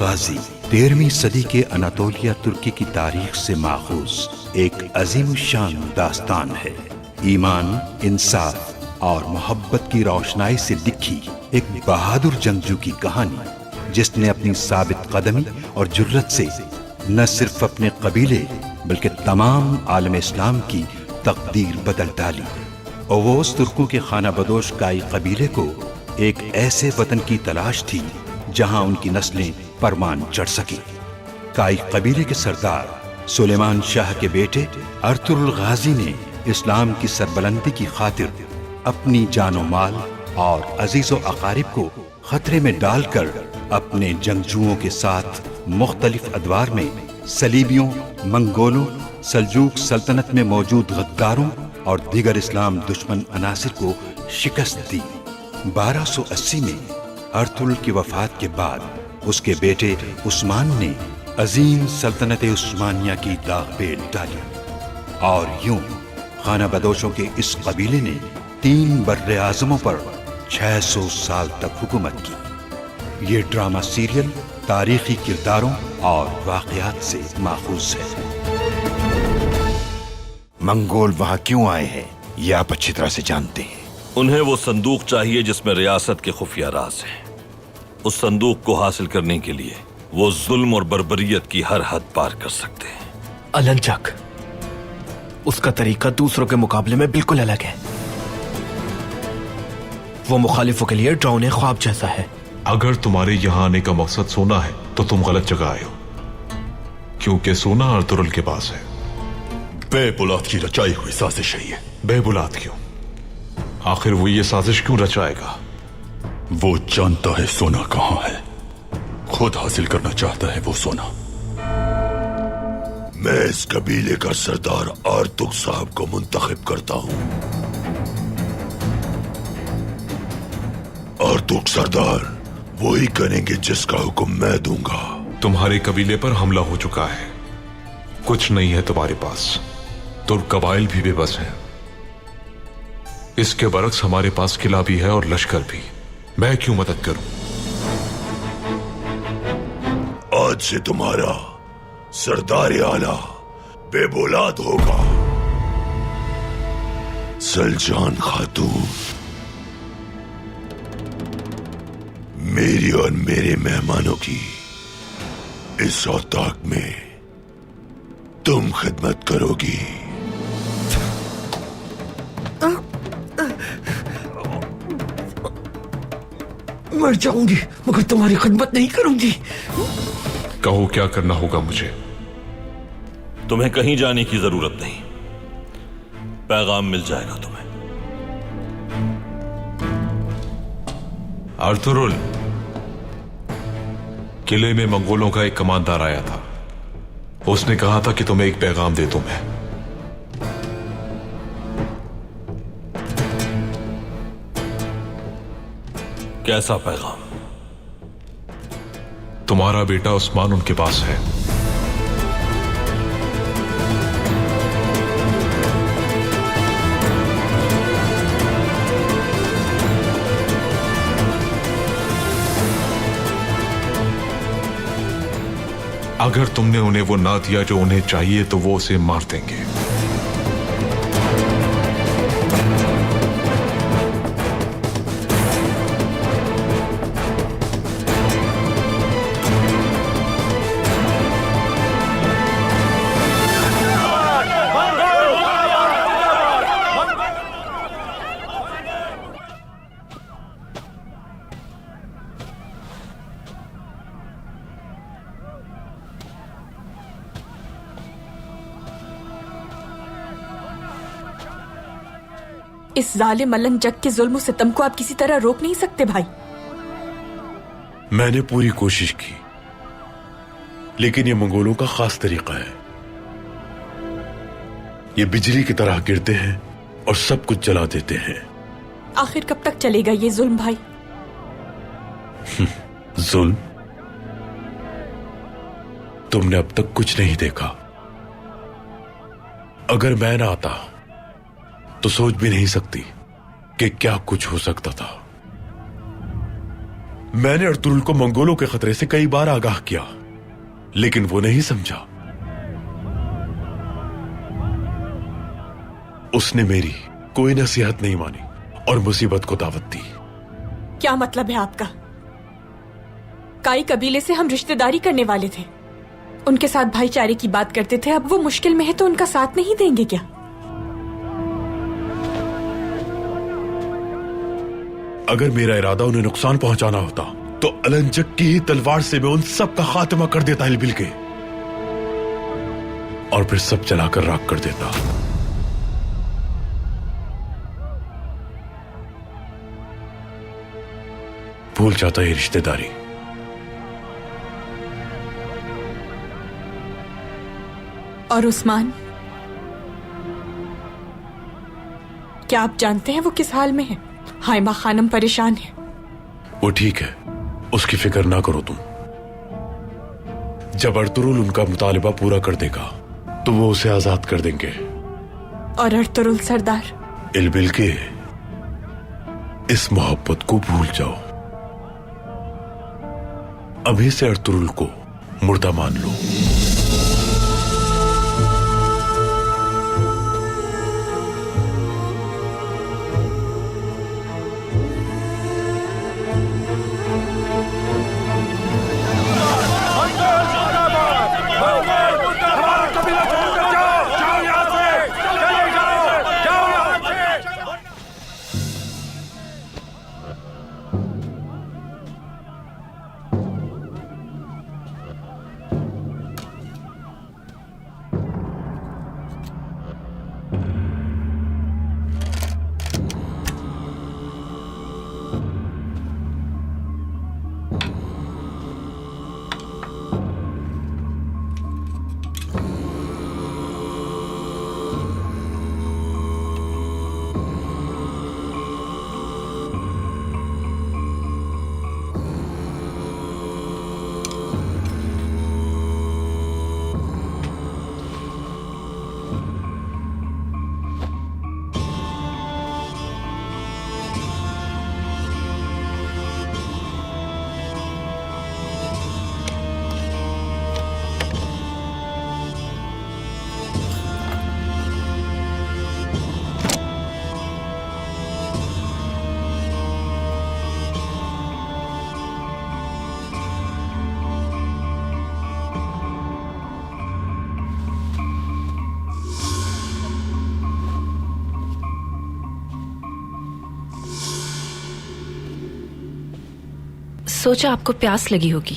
गाजी 13वीं सदी के अनातोलिया तुर्की की तारीख से माखूज एक अजीम शान दास्तान है। ईमान, इंसाफ और मोहब्बत की रोशनाई से लिखी एक बहादुर जंगजू की कहानी, जिसने अपनी साबित कदमी और जुर्रत से न सिर्फ अपने कबीले बल्कि तमाम आलम इस्लाम की तकदीर बदल डाली। ओवोस तुर्कों के खाना बदोश काई कबीले को एक ऐसे वतन की तलाश थी जहां उनकी नस्लें परमान चढ़ सकी। काई कबीले के सरदार सुलेमान शाह के बेटे अर्तुगरुल गाजी ने इस्लाम की सरबलंदी की खातिर अपनी जानो माल और अजीजो अकारिब को खतरे में डालकर अपने जंगजुओं के साथ मुख्तलिफ अदवार में सलीबियों, मंगोलों, सल्जूक सल्तनत में मौजूद गद्दारों और दीगर इस्लाम दुश्मन अनासिर को शिकस्त दी। 1280 में अर्तुगरुल की वफात के बाद उसके बेटे उस्मान ने अजीम सल्तनत उस्मानिया की दागबेल डाली और यूं खाना बदोशों के इस कबीले ने 3 बर्रे आज़मों पर 600 साल तक हुकूमत की। ये ड्रामा सीरियल तारीखी किरदारों और वाक़यात से माखूज है। मंगोल वहां क्यों आए हैं, ये आप अच्छी तरह से जानते हैं। उन्हें वो संदूक चाहिए जिसमें रियासत के खुफिया राज हैं। उस संदूक को हासिल करने के लिए वो जुल्म और बर्बरियत की हर हद पार कर सकते हैं। अलंचक, उसका तरीका दूसरों के मुकाबले में बिल्कुल अलग है। वो मुखालिफों के लिए डरावने ख्वाब जैसा है। अगर तुम्हारे यहाँ आने का मकसद सोना है तो तुम गलत जगह आए हो, क्योंकि सोना अर्तुगरुल के पास है। बेबुलाद की रचाई हुई साजिश है ये। बेबुलाद क्यों? आखिर वो ये साजिश क्यों रचाएगा? वो जानता है सोना कहां है, खुद हासिल करना चाहता है वो सोना। मैं इस कबीले का सरदार आर्तुग साहब को मुंतखब करता हूं। आर्तुग सरदार वही करेंगे जिसका हुक्म मैं दूंगा। तुम्हारे कबीले पर हमला हो चुका है, कुछ नहीं है तुम्हारे पास। तुर्क कबाइल भी बेबस हैं। इसके बरक्स हमारे पास किला भी है और लश्कर भी। मैं क्यों मदद करूं? आज से तुम्हारा सरदार आला बेबुलाद होगा। सलजान खातून, मेरी और मेरे मेहमानों की इस औताक में तुम खिदमत करोगी। मर जाऊंगी मगर तुम्हारी खिदमत नहीं करूंगी। कहो क्या करना होगा मुझे? तुम्हें कहीं जाने की जरूरत नहीं, पैगाम मिल जाएगा तुम्हें। अर्तुगरुल, किले में मंगोलों का एक कमांडर आया था। उसने कहा था कि तुम्हें एक पैगाम दे दूं मैं। कैसा पैगाम? तुम्हारा बेटा उस्मान उनके पास है। अगर तुमने उन्हें वो ना दिया जो उन्हें चाहिए तो वो उसे मार देंगे। इस जालिम अलंजक के जुल्म सितम को आप किसी तरह रोक नहीं सकते भाई। मैंने पूरी कोशिश की, लेकिन ये मंगोलों का खास तरीका है। ये बिजली की तरह गिरते हैं और सब कुछ जला देते हैं। आखिर कब तक चलेगा ये जुल्म भाई? जुल्म? तुमने अब तक कुछ नहीं देखा। अगर मैं ना आता तो सोच भी नहीं सकती कि क्या कुछ हो सकता था। मैंने अर्तुरुल को मंगोलों के खतरे से कई बार आगाह किया, लेकिन वो नहीं समझा। उसने मेरी कोई नसीहत नहीं मानी और मुसीबत को दावत दी। क्या मतलब है आपका? काई कबीले से हम रिश्तेदारी करने वाले थे, उनके साथ भाईचारे की बात करते थे। अब वो मुश्किल में है तो उनका साथ नहीं देंगे क्या? अगर मेरा इरादा उन्हें नुकसान पहुंचाना होता तो अलंजक की ही तलवार से मैं उन सब का खात्मा कर देता इलबिल के, और फिर सब जलाकर राख कर देता। भूल जाता ये रिश्तेदारी। और उस्मान, क्या आप जानते हैं वो किस हाल में है? हाइमा खानम परेशान है। वो ठीक है, उसकी फिक्र ना करो तुम। जब अर्तुरुल उनका मुतालिबा पूरा कर देगा तो वो उसे आजाद कर देंगे। और अर्तुरुल सरदार? इलबिल के, इस मोहब्बत को भूल जाओ। अभी से अर्तुरुल को मुर्दा मान लो। सोचा आपको प्यास लगी होगी।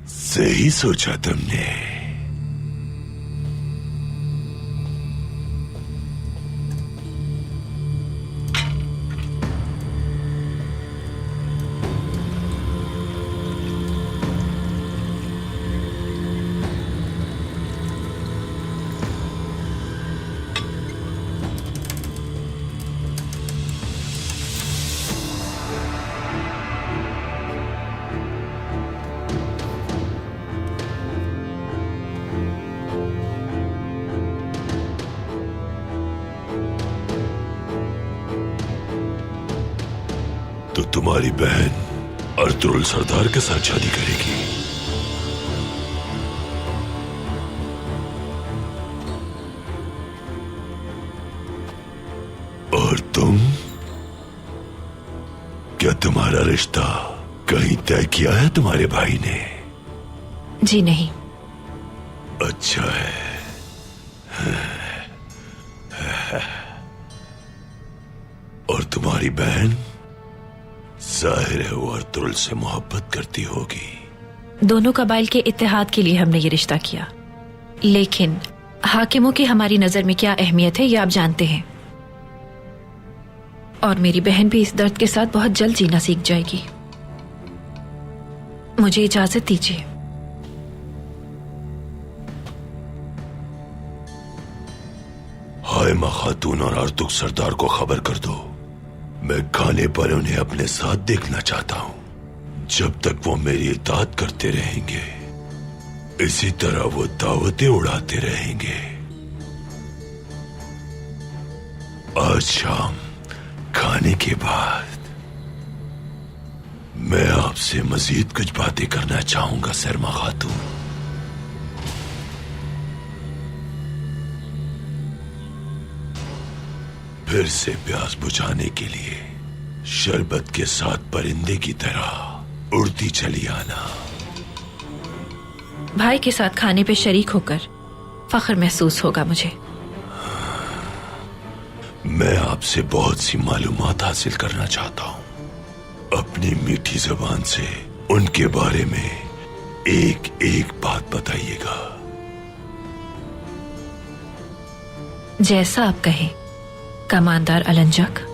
सही सोचा तुमने। तो तुम्हारी बहन अर्तुरुल सरदार के साथ शादी करेगी। और तुम, क्या तुम्हारा रिश्ता कहीं तय किया है तुम्हारे भाई ने? जी नहीं। अच्छा है। और तुम्हारी बहन, जाहिर है वो अर्तुरुल से मोहब्बत करती होगी। दोनों कबाइल के इत्तेहाद के लिए हमने ये रिश्ता किया, लेकिन हाकिमों की हमारी नजर में क्या अहमियत है ये आप जानते हैं। और मेरी बहन भी इस दर्द के साथ बहुत जल्द जीना सीख जाएगी। मुझे इजाजत दीजिए। हाइमा खातून और अर्तुक सरदार को खबर कर दो, मैं खाने पर उन्हें अपने साथ देखना चाहता हूं। जब तक वो मेरी इताअत करते रहेंगे, इसी तरह वो दावतें उड़ाते रहेंगे। आज शाम खाने के बाद मैं आपसे मजीद कुछ बातें करना चाहूंगा शर्मा खातून। फिर से प्यास बुझाने के लिए शरबत के साथ परिंदे की तरह उड़ती चली आना। भाई के साथ खाने पे शरीक होकर फख्र महसूस होगा मुझे। मैं आपसे बहुत सी मालूमात हासिल करना चाहता हूं। अपनी मीठी जबान से उनके बारे में एक एक बात बताइएगा। जैसा आप कहें कमांडर अलंजक।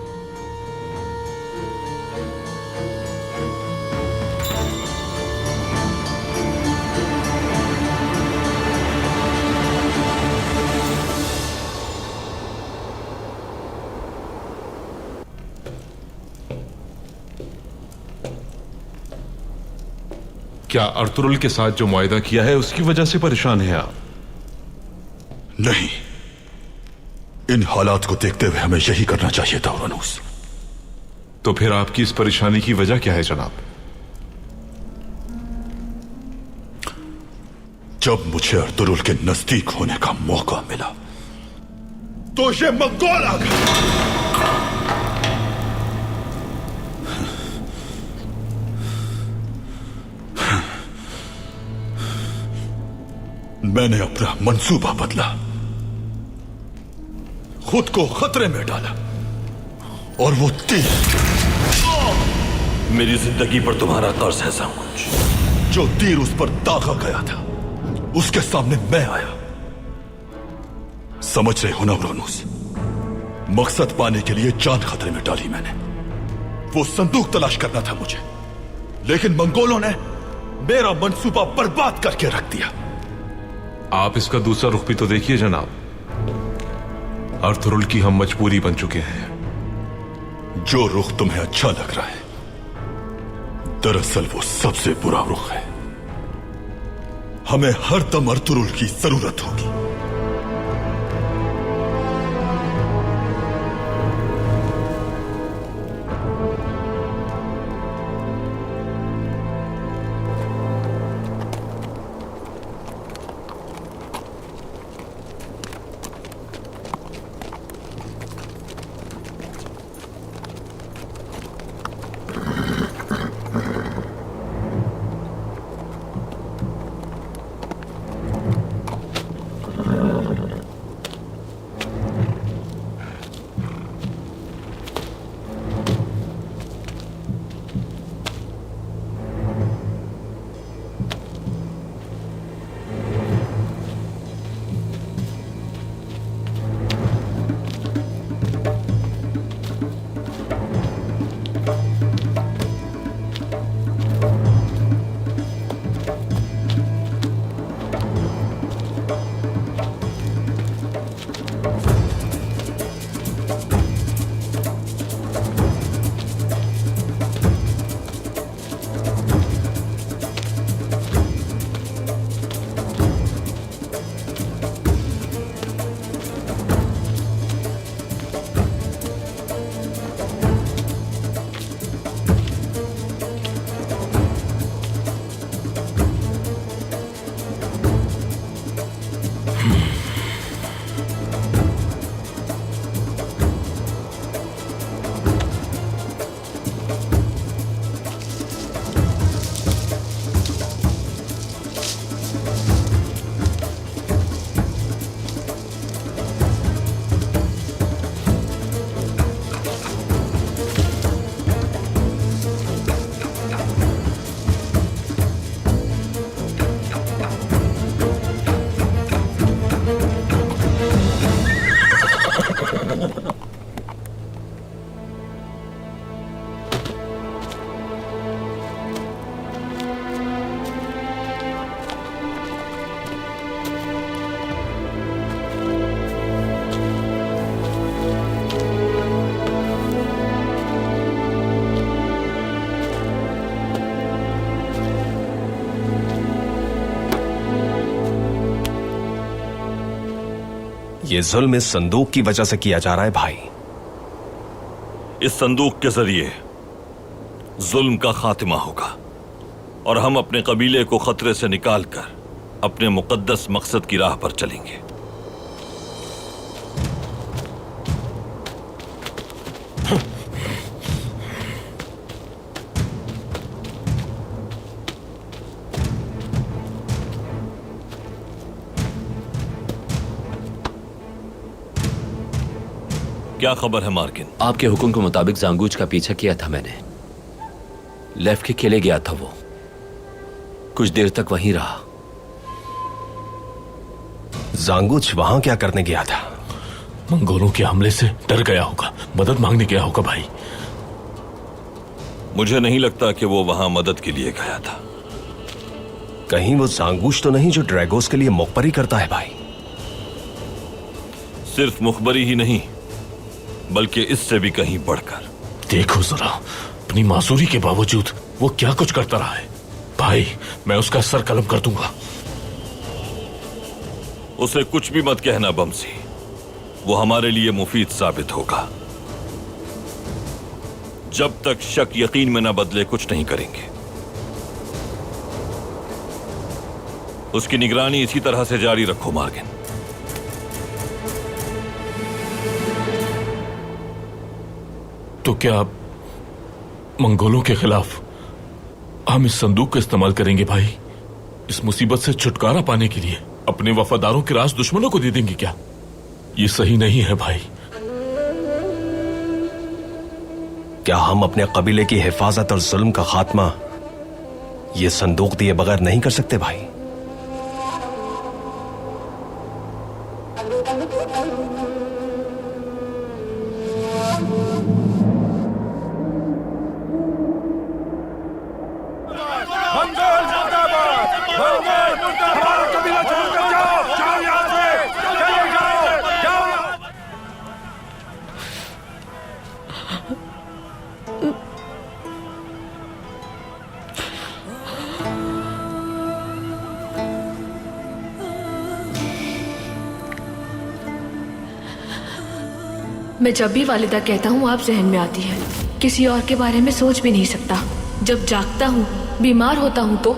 क्या अर्तुरुल के साथ जो मुआयदा किया है उसकी वजह से परेशान हैं आप? नहीं, इन हालात को देखते हुए हमें यही करना चाहिए था उरनूस। तो फिर आपकी इस परेशानी की वजह क्या है जनाब? जब मुझे अर्तुरुल के नजदीक होने का मौका मिला तो ये मंगोल आ गए। मैंने अपना मंसूबा बदला, खुद को खतरे में डाला और वो तीर मेरी जिंदगी पर तुम्हारा कर्ज है सामुंज। जो तीर उस पर दागा गया था उसके सामने मैं आया। समझ रहे हो ना उरनूस, मकसद पाने के लिए जान खतरे में डाली मैंने। वो संदूक तलाश करना था मुझे, लेकिन मंगोलों ने मेरा मंसूबा बर्बाद करके रख दिया। आप इसका दूसरा रुख भी तो देखिए जनाब। अर्तुरुल की हम मजबूरी बन चुके हैं। जो रुख तुम्हें अच्छा लग रहा है, दरअसल वो सबसे बुरा रुख है। हमें हर दम अर्तुरुल की जरूरत होगी। ये जुल्म इस संदूक की वजह से किया जा रहा है भाई। इस संदूक के जरिए जुल्म का खात्मा होगा और हम अपने कबीले को खतरे से निकालकर अपने मुकद्दस मकसद की राह पर चलेंगे। क्या खबर है मार्किन? आपके हुक्म के मुताबिक जांगूज का पीछा किया था मैंने। लेफ्ट के किले गया था वो, कुछ देर तक वहीं रहा। जांगूज वहां क्या करने गया था? मंगोलों के हमले से डर गया होगा, मदद मांगने गया होगा भाई। मुझे नहीं लगता कि वो वहां मदद के लिए गया था। कहीं वो जांगूज तो नहीं जो ड्रैगोस के लिए मुखबरी करता है भाई? सिर्फ मुखबरी ही नहीं बल्कि इससे भी कहीं बढ़कर। देखो जरा, अपनी मासूरी के बावजूद वो क्या कुछ करता रहा है। भाई मैं उसका सर कलम कर दूंगा। उसे कुछ भी मत कहना बमसी, वो हमारे लिए मुफीद साबित होगा। जब तक शक यकीन में न बदले कुछ नहीं करेंगे। उसकी निगरानी इसी तरह से जारी रखो मार्गिन। तो क्या मंगोलों के खिलाफ हम इस संदूक का इस्तेमाल करेंगे भाई? इस मुसीबत से छुटकारा पाने के लिए अपने वफादारों के राज दुश्मनों को दे देंगे क्या? ये सही नहीं है भाई। क्या हम अपने कबीले की हिफाजत और जुल्म का खात्मा ये संदूक दिए बगैर नहीं कर सकते भाई? मैं जब भी वालिदा कहता हूँ आप जहन में आती है। किसी और के बारे में सोच भी नहीं सकता। जब जागता हूँ, बीमार होता हूँ तो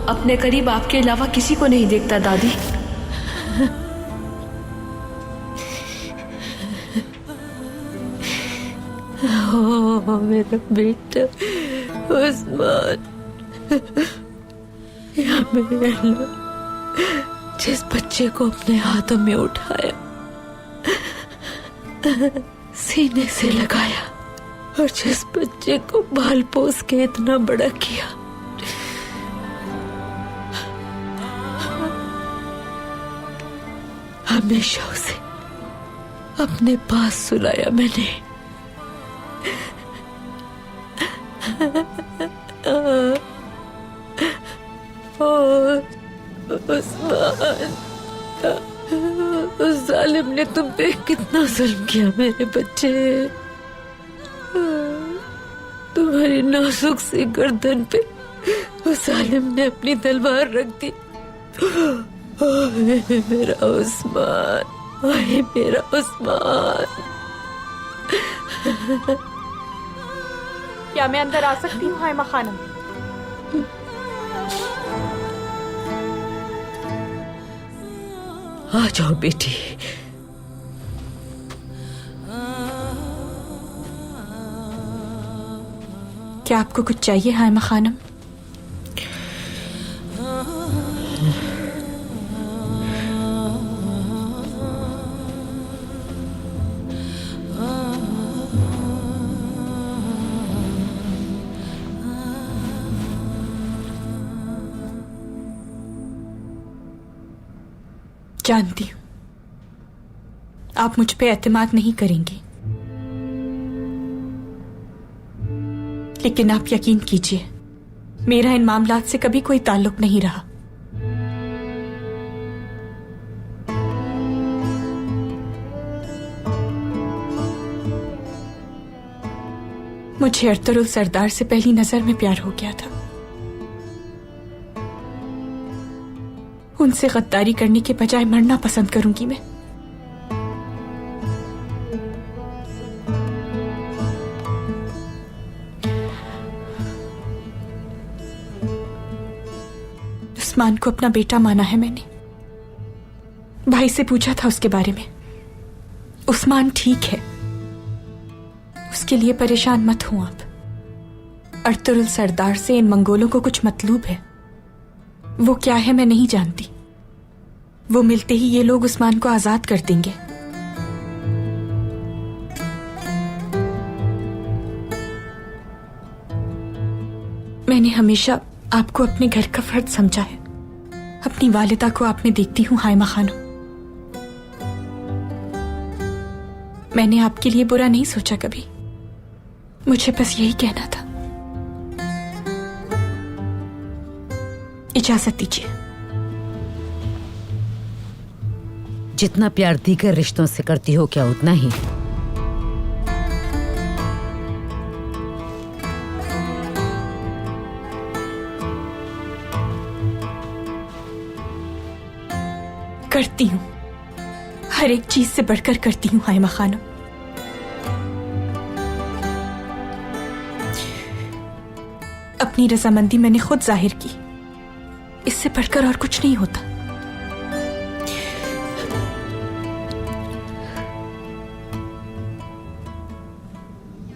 अपने करीब आपके अलावा किसी को नहीं देखता दादी। ओ मेरा बेटा उस्मान, या मेरे अल्लाह, जिस बच्चे को अपने हाथों में उठाया, सीने से लगाया और जिस बच्चे को बाल पोस के इतना बड़ा किया, हमेशा उसे अपने पास सुलाया मैंने। उस्मान, उस जालिम ने तुम पे कितना जुल्म किया मेरे बच्चे। तुम्हारी नाजुक सी गर्दन पे उस जालिम ने अपनी तलवार रख दी। मेरा उस्मान, ओए मेरा उस्मान। क्या मैं अंदर आ सकती हूँ हायमा खानम? आ जाओ बेटी। क्या आपको कुछ चाहिए हायमा खानम? जानती हूं आप मुझ पे एतमाद नहीं करेंगे, लेकिन आप यकीन कीजिए मेरा इन मामलात से कभी कोई ताल्लुक नहीं रहा। मुझे अरतुरुल सरदार से पहली नजर में प्यार हो गया था। उनसे गद्दारी करने के बजाय मरना पसंद करूंगी मैं। उस्मान को अपना बेटा माना है मैंने। भाई से पूछा था उसके बारे में। उस्मान ठीक है, उसके लिए परेशान मत हो आप। अर्तुरुल सरदार से इन मंगोलों को कुछ मतलूब है। वो क्या है मैं नहीं जानती। वो मिलते ही ये लोग उस्मान को आजाद कर देंगे। मैंने हमेशा आपको अपने घर का फर्द समझा है। अपनी वालिदा को आप में देखती हूँ हायमा खानम। मैंने आपके लिए बुरा नहीं सोचा कभी। मुझे बस यही कहना था। इजाजत दीजिए। जितना प्यार दीगर रिश्तों से करती हो क्या उतना ही? करती हूँ, हर एक चीज से बढ़कर करती हूँ हायमा खानम। अपनी रजामंदी मैंने खुद जाहिर की, इससे बढ़कर और कुछ नहीं होता।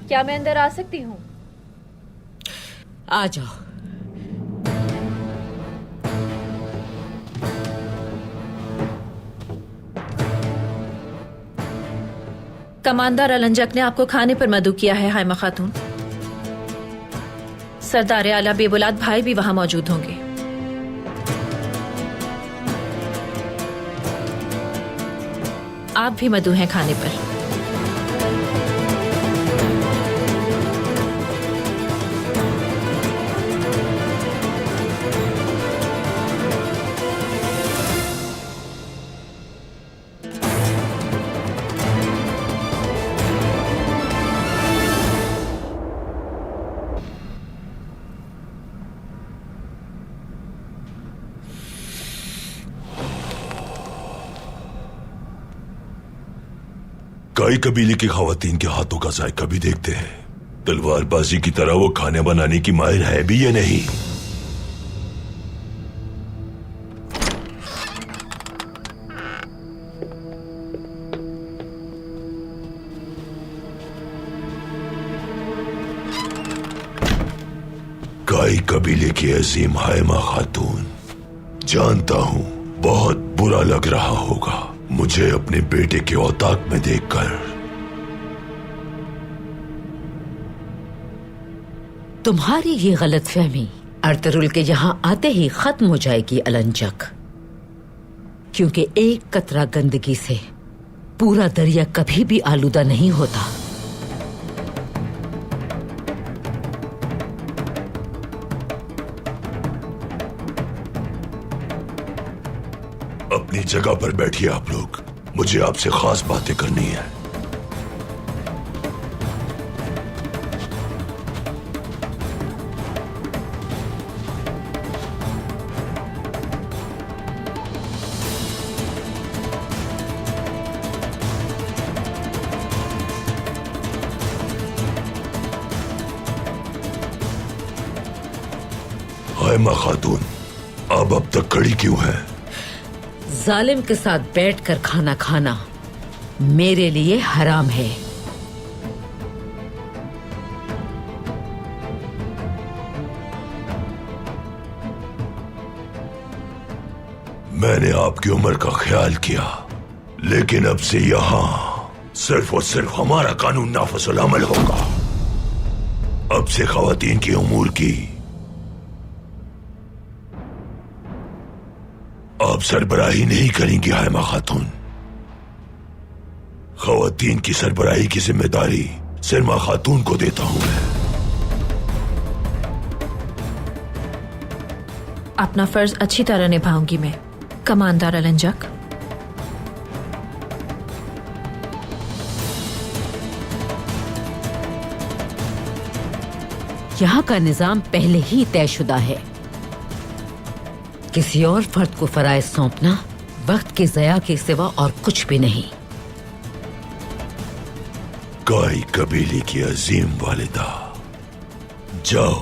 क्या मैं अंदर आ सकती हूँ? आ जाओ। कमांडर अलंजक ने आपको खाने पर मदऊ किया है हायमा खातून। सरदार आला बेबुलाद भाई भी वहां मौजूद होंगे। आप भी मदऊ हैं खाने पर। कई कबीले की खवातीन के हाथों का जायका भी देखते हैं। तलवारबाजी की तरह वो खाने बनाने की माहिर है भी या नहीं? कई कबीले की अजीम हायमा खातून, जानता हूं बहुत बुरा लग रहा होगा मुझे अपने बेटे के औताक में देखकर। तुम्हारी ये गलतफहमी अर्तुरुल के यहां आते ही खत्म हो जाएगी अलंजक, क्योंकि एक कतरा गंदगी से पूरा दरिया कभी भी आलूदा नहीं होता। अपनी जगह पर बैठिए आप लोग, मुझे आपसे खास बातें करनी है। हायमा खातून, आप अब तक खड़ी क्यों हैं? जालिम के साथ बैठकर खाना खाना मेरे लिए हराम है। मैंने आपकी उम्र का ख्याल किया, लेकिन अब से यहां सिर्फ और सिर्फ हमारा कानून नाफिजुल अमल होगा। अब से खवातीन की उमूर की आप सरबराही नहीं करेंगी हायमा खातून। खवातीन की सरबराही की जिम्मेदारी सरमा खातून को देता हूं मैं। अपना फर्ज अच्छी तरह निभाऊंगी मैं कमांडर अलंजक। यहाँ का निजाम पहले ही तयशुदा है। किसी और फर्द को फराइज सौंपना वक्त के ज़या के सिवा और कुछ भी नहीं। काई कबीले की अजीम वालिदा, जाओ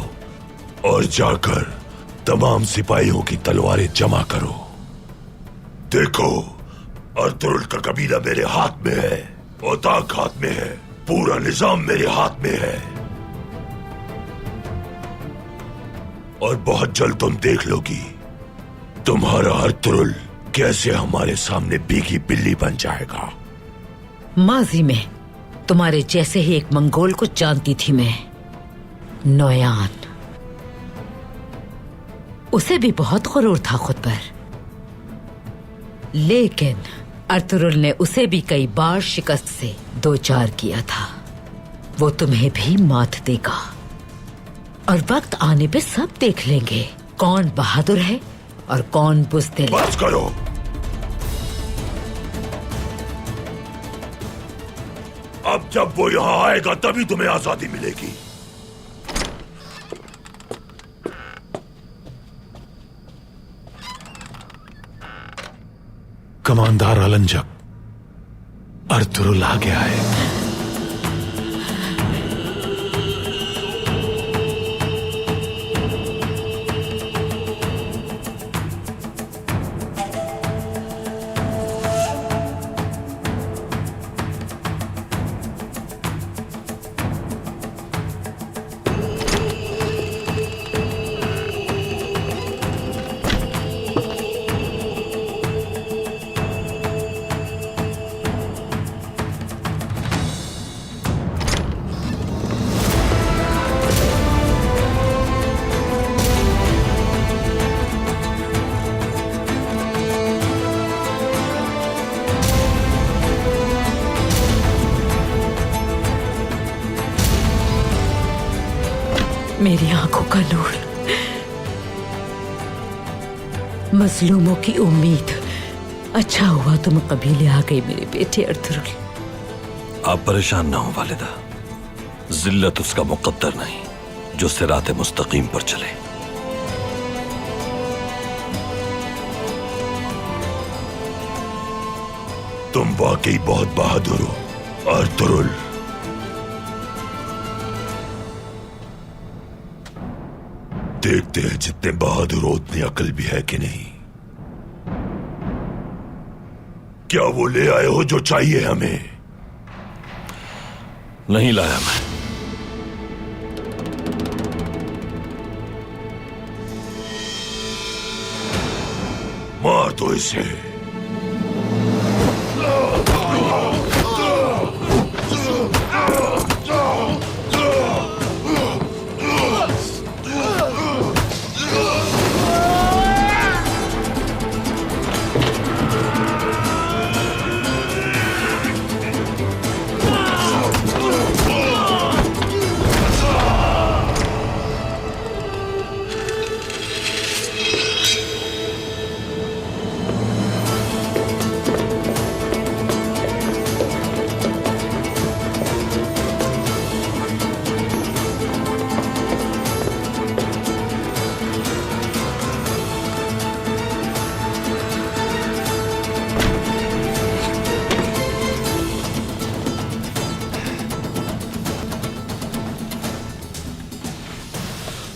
और जाकर तमाम सिपाहियों की तलवारें जमा करो। देखो, अर्तुरुल का कबीला मेरे हाथ में है, ओताक हाथ में है, पूरा निजाम मेरे हाथ में है। और बहुत जल्द तुम देख लोगी तुम्हारा अर्तुरुल कैसे हमारे सामने भीगी बिल्ली बन जाएगा। माजी में तुम्हारे जैसे ही एक मंगोल को जानती थी मैं, नोयान। उसे भी बहुत गुरूर था खुद पर, लेकिन अर्तुरुल ने उसे भी कई बार शिकस्त से दो चार किया था। वो तुम्हें भी मात देगा और वक्त आने पे सब देख लेंगे कौन बहादुर है और कौन बुज़दिल। बस करो। अब जब वो यहां आएगा तभी तुम्हें आजादी मिलेगी। कमांडर अलंजक, अर्तुरुल आ गया है। मेरी आंखों का नूर, मजलूमों की उम्मीद। अच्छा हुआ तुम कबीले आ गए मेरे बेटे अर्तुरुल। आप परेशान ना हो वालिदा, जिल्लत उसका मुकद्दर नहीं जो सिरात मुस्तकीम पर चले। तुम वाकई बहुत बहादुर हो अर्तुरुल। देखते हैं जितने बहादुर हो उतनी अकल भी है कि नहीं। क्या वो ले आए हो जो चाहिए हमें? नहीं लाया मैं। मार दो इसे।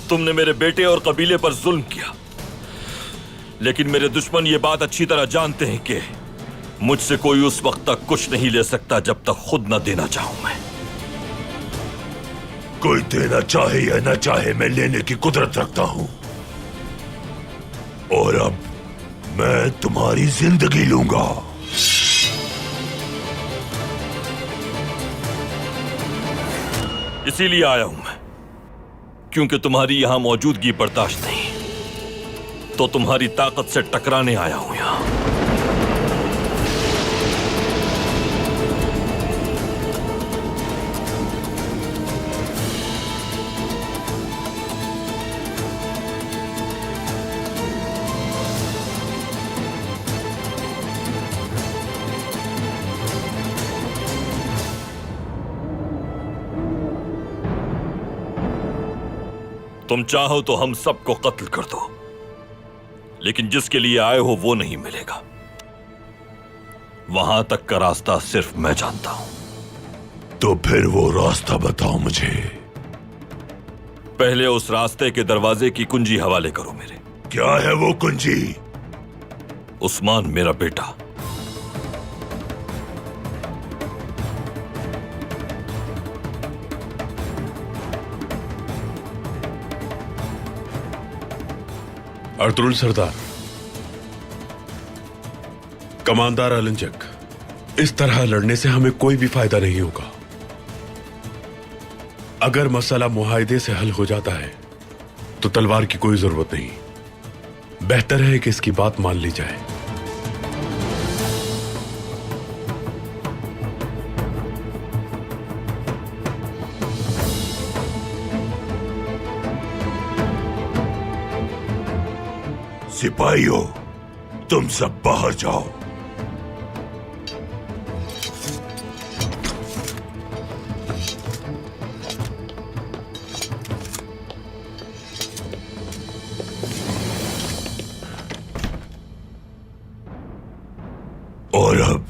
तुमने मेरे बेटे और कबीले पर जुल्म किया, लेकिन मेरे दुश्मन ये बात अच्छी तरह जानते हैं कि मुझसे कोई उस वक्त तक कुछ नहीं ले सकता जब तक खुद न देना चाहूं मैं। कोई देना चाहे या न चाहे मैं लेने की कुदरत रखता हूं। और अब मैं तुम्हारी जिंदगी लूंगा। इसीलिए आया हूं मैं, क्योंकि तुम्हारी यहां मौजूदगी बर्दाश्त नहीं, तो तुम्हारी ताकत से टकराने आया हूं यहां। तुम चाहो तो हम सबको कत्ल कर दो, लेकिन जिसके लिए आए हो वो नहीं मिलेगा। वहां तक का रास्ता सिर्फ मैं जानता हूं। तो फिर वो रास्ता बताओ मुझे। पहले उस रास्ते के दरवाजे की कुंजी हवाले करो मेरे। क्या है वो कुंजी? उस्मान मेरा बेटा। अर्तुरुल सरदार, कमांडर अलंजक, इस तरह लड़ने से हमें कोई भी फायदा नहीं होगा। अगर मसला मुआहदे से हल हो जाता है तो तलवार की कोई जरूरत नहीं। बेहतर है कि इसकी बात मान ली जाए। सिपाहियों, तुम सब बाहर जाओ। और अब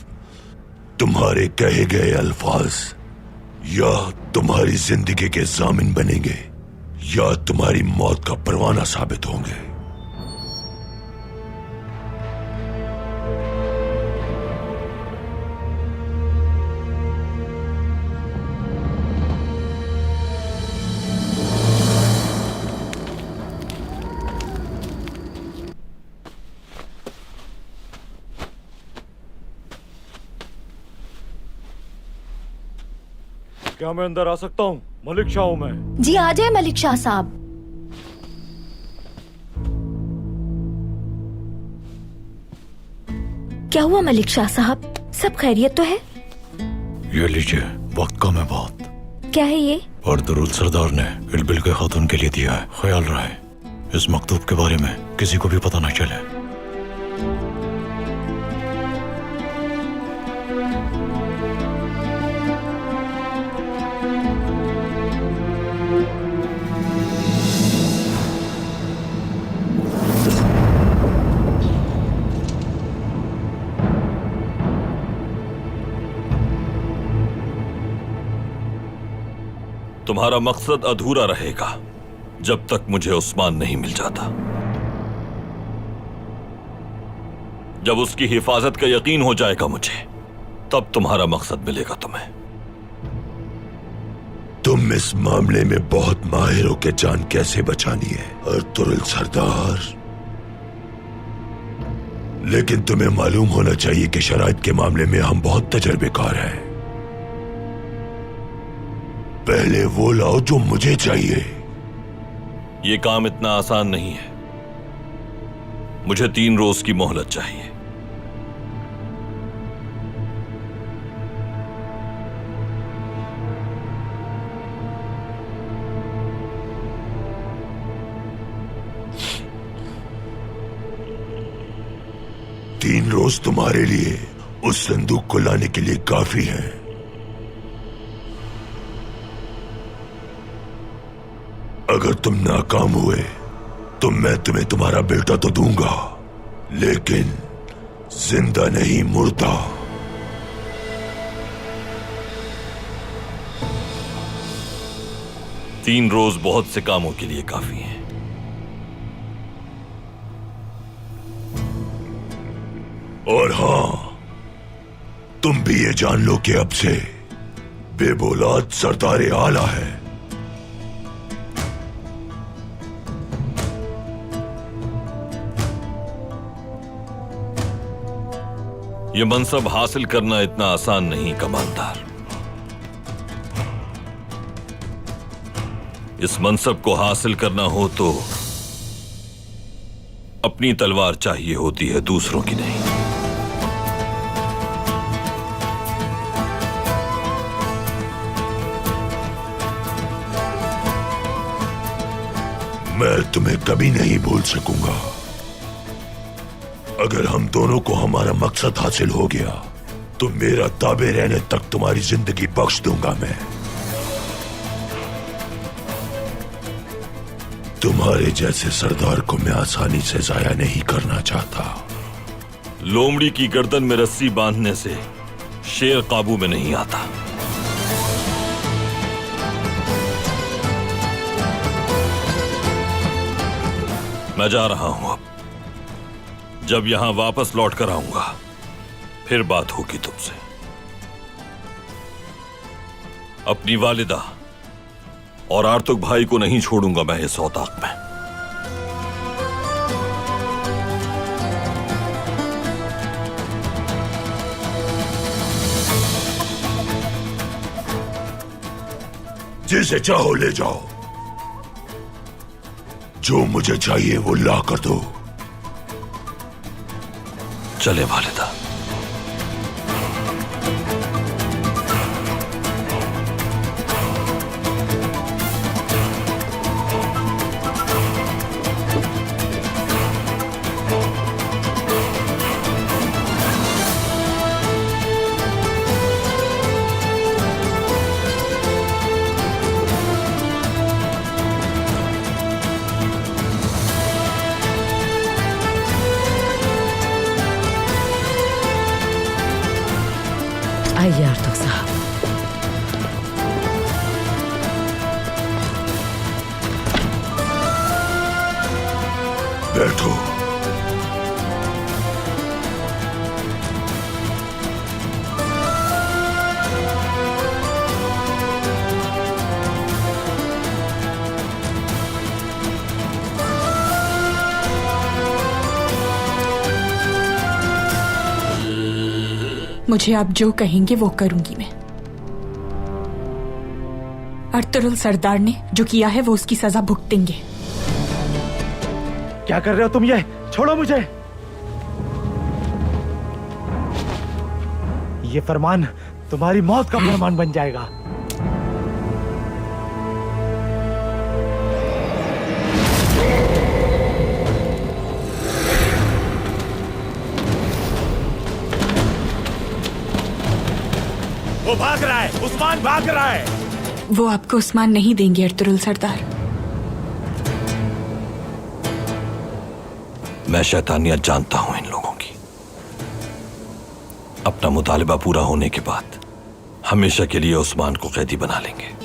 तुम्हारे कहे गए अल्फाज या तुम्हारी जिंदगी के जामिन बनेंगे या तुम्हारी मौत का परवाना साबित होंगे। क्या मैं अंदर आ सकता हूँ? मलिक शाह हूँ मैं। जी आ जाए मलिक शाह साहब। क्या हुआ मलिक शाह साहब, सब खैरियत तो है? ये लीजिए, वक्त कम है बहुत। क्या है ये? अर्तुरुल सरदार ने इल्बिल के खातून के लिए दिया है। ख्याल रहे इस मकतूब के बारे में किसी को भी पता न चले। तुम्हारा मकसद अधूरा रहेगा जब तक मुझे उस्मान नहीं मिल जाता। जब उसकी हिफाजत का यकीन हो जाएगा मुझे, तब तुम्हारा मकसद मिलेगा तुम्हें। तुम इस मामले में बहुत माहिर हो के जान कैसे बचानी है अर्तुरुल सरदार, लेकिन तुम्हें मालूम होना चाहिए कि शराइत के मामले में हम बहुत तजर्बेकार हैं। पहले वो लाओ जो मुझे चाहिए। यह काम इतना आसान नहीं है। मुझे 3 रोज की मोहलत चाहिए। तीन रोज तुम्हारे लिए उस संदूक को लाने के लिए काफी है। अगर तुम नाकाम हुए तो मैं तुम्हें तुम्हारा बेटा तो दूंगा, लेकिन जिंदा नहीं, मुर्दा। तीन रोज बहुत से कामों के लिए काफी हैं। और हां, तुम भी ये जान लो कि अब से बेबौलाद सरदार आला है। यह मनसब हासिल करना इतना आसान नहीं कमांडर। इस मनसब को हासिल करना हो तो अपनी तलवार चाहिए होती है, दूसरों की नहीं। मैं तुम्हें कभी नहीं भूल सकूंगा। अगर हम दोनों को हमारा मकसद हासिल हो गया तो मेरा ताबे रहने तक तुम्हारी जिंदगी बख्श दूंगा मैं। तुम्हारे जैसे सरदार को मैं आसानी से जाया नहीं करना चाहता। लोमड़ी की गर्दन में रस्सी बांधने से शेर काबू में नहीं आता। मैं जा रहा हूं अब। जब यहां वापस लौट कर आऊंगा फिर बात होगी तुमसे। अपनी वालिदा और आर्तुक भाई को नहीं छोड़ूंगा मैं इस औताक में। जिसे चाहो ले जाओ, जो मुझे चाहिए वो ला कर दो। चले वालिदा। आइए आर्तुक साहब। बैठो। मुझे आप जो कहेंगे वो करूंगी मैं। अर्तुरुल सरदार ने जो किया है वो उसकी सजा भुगतेंगे। क्या कर रहे हो तुम? ये छोड़ो मुझे। ये फरमान तुम्हारी मौत का फरमान बन जाएगा। वो भाग रहा है, उस्मान भाग रहा है। वो आपको उस्मान नहीं देंगे अर्तुरुल सरदार। मैं शैतानियत जानता हूं इन लोगों की। अपना मुतालिबा पूरा होने के बाद हमेशा के लिए उस्मान को कैदी बना लेंगे।